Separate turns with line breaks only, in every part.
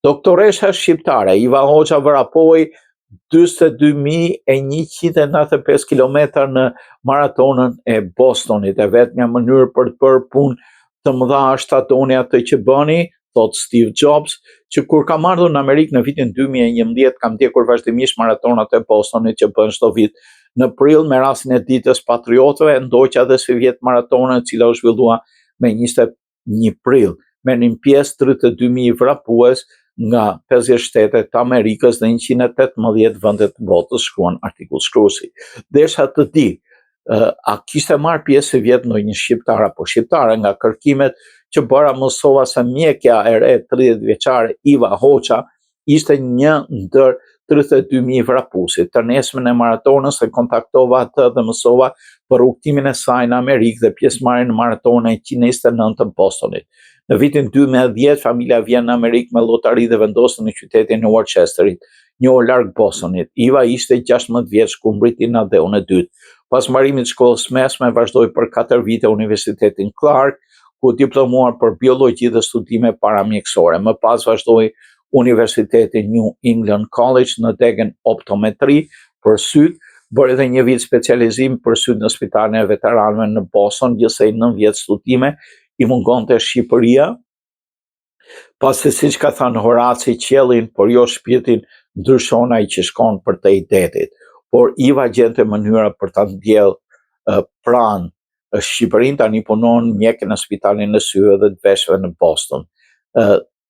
Doktoresha shqiptare Iva Hoxha vrapoi 42.195 kilometra në maratonën e Bostonit, e vetmja mënyrë për të bërë punë të mëdha është ta doni atë që bëni, thot Steve Jobs, që kur kam ardhur në Amerikë në vitin 2011 kam ndjekur vazhdimisht maratonat e Bostonit që bën çdo vit. Në prill me rastin e ditës patriotëve ndoqa dhe si vjet maratonën e cila u zhvillua me 21 prill. Merrnin pjesë 32.000 vrapues nga 50 shtetet të Amerikës dhe 118 vendet të botës, shkruan artikull shkruesi. Desha të di, a kishte marrë pjesë si vjet ndonjë shqiptar apo shqiptare nga kërkimet që bëra mësova se mjekja e re 30 vjeçare Iva Hoxha ishte një ndër 32.000 vrapuesit. Të nesërmen e maratonës e kontaktova atë dhe mësova për rrugtimin e saj në Amerikë dhe pjesëmarrjen në maratonën e 129 të Bostonit. Në vitin 2010 familja vjen në Amerikë me llotari dhe vendosën në qytetin e Worcesterit, një orë larg Bostonit. Iva ishte 16 vjeç kur mbriti në dheun e dytë. Pas mbarimit të shkollës mesme vazhdoi për 4 vite Universitetin Clark, ku diplomuar për biologji dhe studime paramjekësore. Më pas vazhdoi Universitetin New England College në degën optometri për syt, bërë edhe një vit specializim për syt në Spitalin e Veteranëve në Boston, gjithsej 9 vjet studime. I mungonte Shqipëria, pasi siç ka thënë Horaci, qiellin, por jo shpirtin, ndryshon ai që shkon për te i detit. Por Iva gjente mënyra për ta ndjell pranë Shqipërinë, tani punon mjek në Spitalin e Syve dhe të Veshëve në Boston.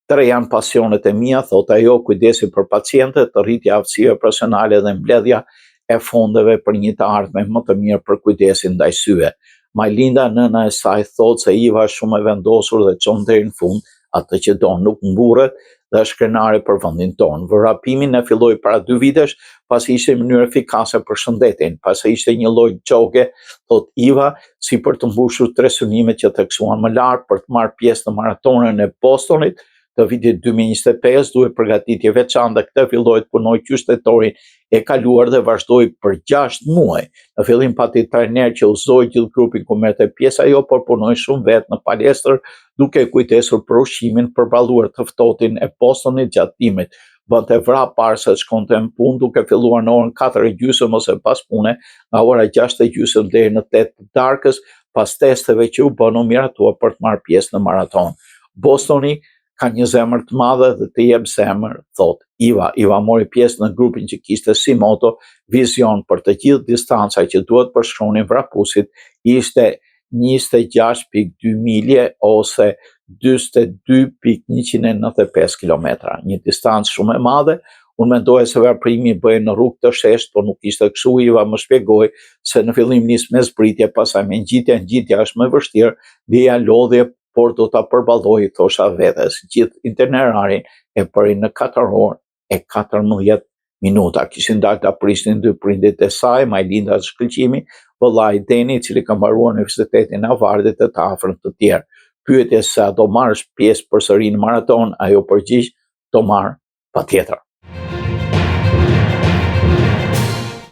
Tre janë pasionet e mia, thot ajo, kujdesi për pacientët, rritja aftësive profesionale dhe mbledhja e fondeve për një të ardhme më të mirë për kujdesin ndaj syve. Majlinda, nëna e saj, thot se Iva është shumë e vendosur dhe çon deri në fund atë që don, nuk mburret dhe është krenare për vendin tonë. Vrapimin e filloi para 2 vitesh, pasi ishte në mënyrë efikase për shëndetin, pasi ishte një lloj joge, thot Iva, si për të mbushur 3 synimet që theksuan më lart për të marrë pjesë në maratonën e Bostonit të vitit 2025, duhet përgatitje veçantë, këtë filloi të punoj qytetorin e kaluar dhe vazhdoi për 6 muaj. Në fillim pati trajner që udhëzoi gjithë grupin ku merrte pjesë ajo, por punoi shumë vetë në palestër, duke kujdesur për ushqimin, përballuar të ftohtin e Bostonit gjatë dimrit. Bënte vrap parë se shkonte në punë, duke filluar në orën 4:30 ose pas pune, nga ora 6:30 deri në 8 të darkës, pas testeve që u bënë, u miratua për të marrë pjesë në maraton. Bostoni ka një zemër të madhe dhe të jep zemër, thot Iva. Iva mori pjesë në grupin që kishte si moto vizion për të gjithë distanca që duhet përshkronin vrapuesit, ishte 26.2 milje ose 42.195 kilometra. Një distancë shumë e madhe. Unë mendoja se veprimi bëhej në rrugë të sheshtë, por nuk ishte kështu. Iva më shpjegoi se në fillim nis me zbritje, pastaj me ngjitja është më vështirë, dija lodhje, por do ta përballoj, thosha vetes. Gjithë itinerarin e bëri në 4 orë e 14 minuta. Kishin dalë ta prisnin 2 prindit e saj, Majlinda shkëlqimi, vëllai Deni, i cili ka mbaruar në Universitetin e Harvardit dhe të afërm të tjerë. Pyetje se a do marrësh pjesë përsëri në maraton, ajo përgjigj, do marr patjetër.